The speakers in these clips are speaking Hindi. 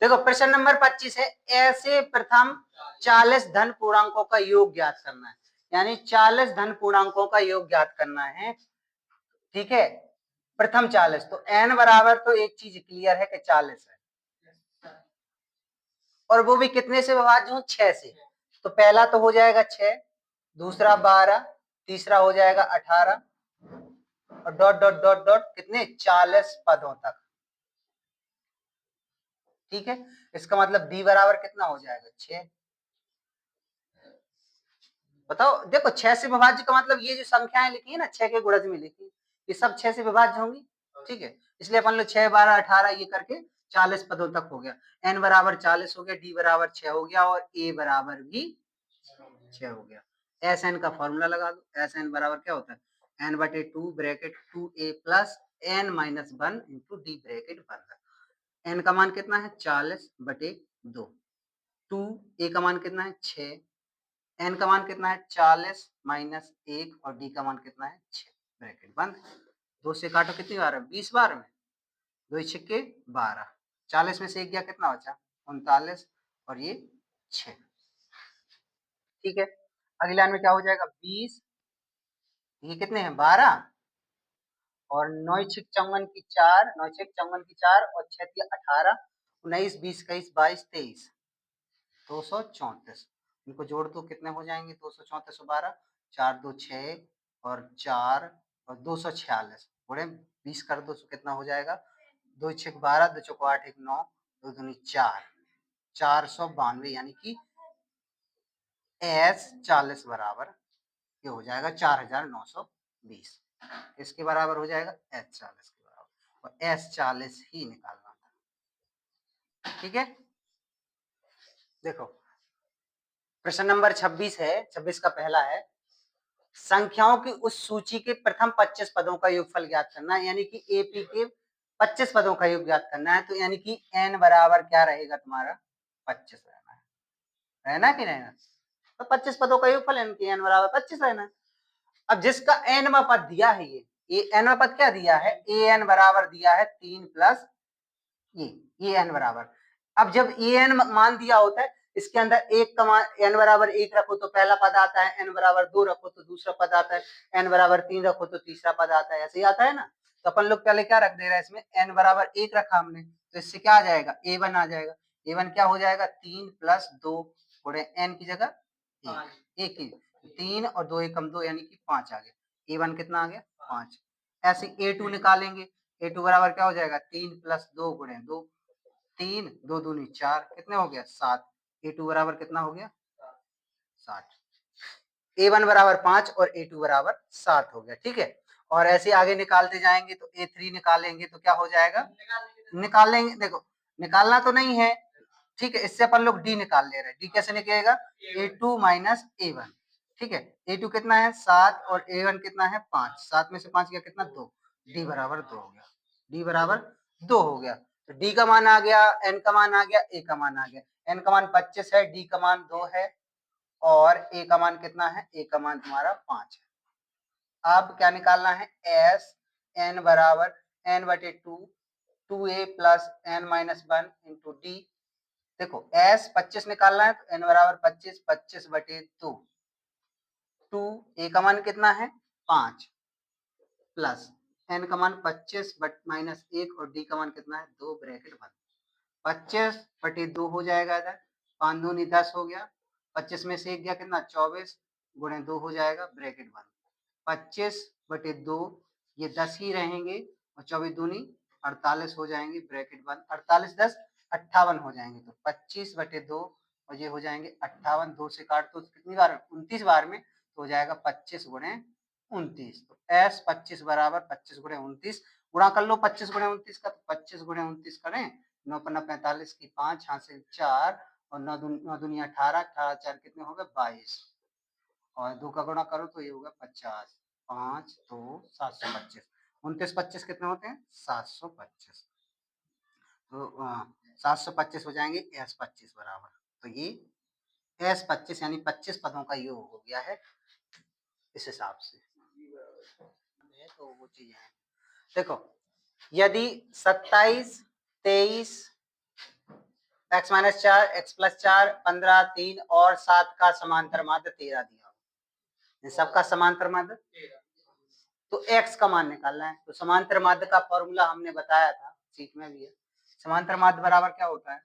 देखो प्रश्न नंबर 25 है, ऐसे प्रथम 40 धन पूर्णांकों का योग ज्ञात करना है, यानी 40 धन पूर्णांकों का योग ज्ञात करना है। ठीक है, प्रथम 40, तो n बराबर तो एक चीज क्लियर है कि 40 है, और वो भी कितने से विभाज्य हूं, 6 से। तो पहला तो हो जाएगा 6, दूसरा 12, तीसरा हो जाएगा 18, और डॉट डॉट डॉट डॉट कितने 40 पदों तक। ठीक है, इसका मतलब d बराबर कितना हो जाएगा, 6। बताओ, देखो 6 से विभाज्य का मतलब ये जो संख्याएं लिखी है ना 6 के गुणज में लिखी, ये सब 6 से विभाज्य होंगी। ठीक है, इसलिए अपन लोग 6, 12, 18 ये करके 40 पदों तक हो गया। n बराबर 40 हो गया, d बराबर 6 हो गया, और a बराबर भी 6 हो गया। एस एन का फॉर्मूला लगा दो, एस एन बराबर क्या होता है, n बटे 2 bracket 2a plus n minus 1 into D bracket बंद। n का मान कितना है, 40 बटे 2, 2 a का मान कितना है 6, n का मान कितना है 40 माइनस 1, और d का मान कितना है 6, ब्रैकेट बंद। 2 से काटो कितनी बार है, 20 बार में, 2 छक्के 12, 40 में से 1 गया कितना बचा, 39, और ये 6। ठीक है, अगली लाइन में क्या हो जाएगा, 20, ये कितने हैं 12, और 9 छक चौवन की 4, 9 छक चौवन की 4, और 6 तिया 18, 19, 20, 21, 22, 23, 234। इनको जोड़ दो कितने हो जाएंगे, 234 और 12, 4 2 6, और 4 और 246, बड़े 20 कर दो तो कितना हो जाएगा, 2 छक 12, 2 चौको 8, 1 9, 2 दूनी 4, 492, यानी कि एस 40 बराबर ये हो जाएगा 4920, इसके बराबर हो जाएगा एच 40 के बराबर, और एस 40 ही निकालना था। ठीक है, देखो प्रश्न नंबर 26 है, 26 का पहला है, संख्याओं की उस सूची के प्रथम 25 पदों का योगफल ज्ञात करना है, यानी कि एपी के 25 पदों का योग ज्ञात करना है। तो यानी कि एन बराबर क्या रहेगा तुम्हारा, 25 रहना है, रहना कि रहना, तो 25 पदों का योगफल यानी कि एन बराबर 25 रहना है। अब जिसका एनवा पद दिया है, ये एनवा पद क्या दिया है, ए एन बराबर दिया है 3 प्लस ये एन बराबर। अब जब ए एन मान दिया होता है, इसके अंदर एक का मान एन बराबर 1 रखो तो पहला पद आता है, एन बराबर 2 रखो तो दूसरा पद आता है, एन बराबर 3 रखो तो तीसरा पद आता है, ऐसे ही आता है ना। तो अपन लोग पहले क्या रख दे रहा है, इसमें एन बराबर 1 रखा हमने, तो इससे क्या आ जाएगा, A1 आ जाएगा। A1 क्या हो जाएगा, 3 प्लस 2 थोड़े एन की जगह एक ही, 3 और 2 एकम 2, यानी कि 5 आ गया। A1 कितना आ गया, 5। ऐसे A2 निकालेंगे, A2 बराबर क्या हो जाएगा, 3 प्लस 2 गुणे 2, 3 2 दूनी 4, कितने हो गया 7। A2 बराबर कितना हो गया 7। A1 बराबर 5 और A2 बराबर 7 हो गया। ठीक है, और ऐसे आगे निकालते जाएंगे तो A3 निकालेंगे तो क्या हो जाएगा, निकालेंगे, देखो निकालना तो नहीं है, ठीक है, इससे अपन लोग डी निकाल ले रहे हैं। डी कैसे निकलेगा, A2 माइनस A1। ठीक है, A2 कितना है 7 और A1 कितना है 5, 7 में से 5 गया कितना 2, डी बराबर 2 हो गया, डी बराबर 2 हो गया। तो डी का मान आ गया, एन का मान आ गया, ए का मान आ गया। एन का मान 25 है, डी का मान 2 है, और ए का मान कितना है, ए का मान तुम्हारा 5 है। अब क्या निकालना है, एस एन बराबर एन बटे 2, 2a plus N minus 1 into D. देखो एस 25 निकालना है तो एन बराबर 25, 25 बटे 2, 2 ए का मान कितना है 5, प्लस एन का मान 25 बट माइनस 1, और डी का मान कितना है 2, ब्रैकेट बंद। 25 बटे 2 हो जाएगा इधर, 5 दूनी 10 हो गया, 25 में से 1 गया कितना 24, गुणे 2 हो जाएगा, ब्रैकेट बंद। 25 बटे 2, ये 10 ही रहेंगे, और 24 दूनी 48 हो जाएंगे, ब्रैकेट बंद। 48 10 58 हो जाएंगे, तो 25 बटे 2, और ये हो जाएंगे 58, 2 से काट दो तो कितनी बार, 29 बार में, तो हो जाएगा 25 गुणे 29। तो एस 25 बराबर 25 गुणे 29, गुणा कर लो 25 गुणे 29 का, तो 25 गुणे 29 करें, 9 पन्ना 45 की 5, हासिल 4, और 9 दूनी 18, 18 4 कितने हो गए 22, और 2 का गुणा करो तो ये होगा 50, 5 2 725, 29 25 कितने होते हैं 725, तो 725 हो जाएंगे एस 25 बराबर। तो ये एस 25 यानी 25 पदों का योग हो गया है इस हिसाब से। तो वो चीजें हैं, देखो यदि 27 23 x माइनस 4, x प्लस 4, 15, 3 और 7 का समांतर माध्य 13 दिया। इन सबका समांतर माध्य तो x का मान निकालना है। तो समांतर माध्य का फॉर्मूला हमने बताया था, सीट में भी है। समांतर माध्य बराबर क्या होता है?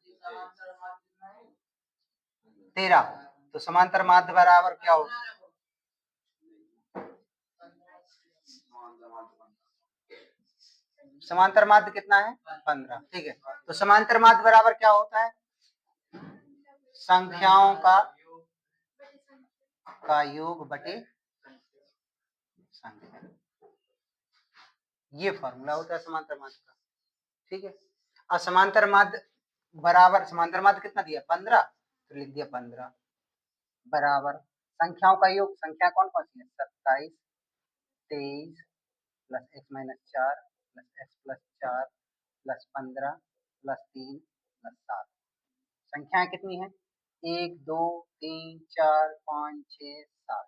13। तो समांतर माध्य बराबर क्या होता है? समांतर माध्य कितना है? 15। ठीक है, तो समांतर माध्य बराबर क्या होता है? संख्याओं का योग बटे संख्या। ये फॉर्मूला होता है समांतर माध्य का। ठीक है, और समांतर माध्य बराबर, समांतर माध्य कितना दिया? 15। तो लिख दिया 15 बराबर संख्याओं का योग। संख्या कौन कौन सी है? 27, 23 plus x minus 4 plus x plus 4 plus 15 plus 3 plus 7। संख्याएं कितनी है? 1 2 3 4 5 6 7।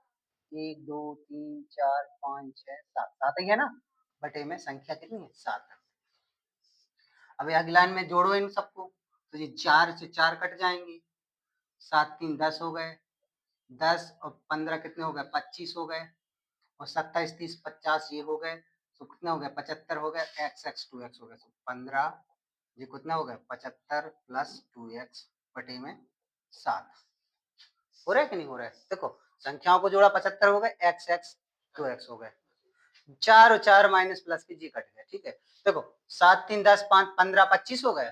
1 2 3 4 5 6 7, 7 ही है ना, बटे में संख्या कितनी है? 7। अभी अगली लाइन में जोड़ो इन सबको, तो ये 4 से 4 कट जाएंगे, 7 3 10 हो गए, 10 और 15 कितने हो गए? 25 हो गए, और 27 30 50 ये हो गए, तो कितने हो गए? 75 हो गए, x x 2x हो गए, तो 15 ये कितना हो गए? 75 प्लस 2x बटे में 7। हो रहा है कि नहीं हो रहा है? देखो संख्याओं को जोड़ा, 75 हो गए, x x 2x हो गए, 4 और 4 माइनस प्लस की जी कट गए। ठीक है, देखो 7 3 10 5 15 25 हो गए,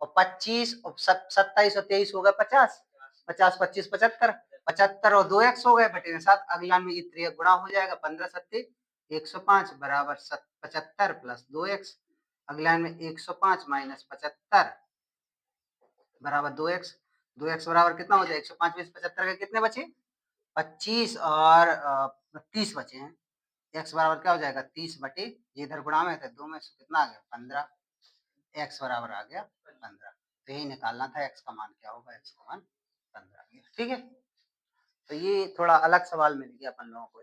और 25 और 27 और 23 हो गए 50, 50 25 75, 75 और 2x हो गए बटे में 7। अगला में ये 3 गुणा हो जाएगा, 15 सत्ते 105 बराबर 75 प्लस 2x। अगला में 105 माइनस 75 बराबर 2x। 2x बराबर कितना हो जाएगा? 105 में 75 के कितने बचे? 25 और 30 बचे हैं। x बराबर क्या हो जाएगा? 30 बटे, ये इधर गुणा में थे, 2 में से कितना आ गया? 15। x बराबर आ गया 15। तो यही निकालना था, x का मान क्या होगा? x का मान 15 आ गया। ठीक है, तो ये थोड़ा अलग सवाल मिल गया अपन लोगों को।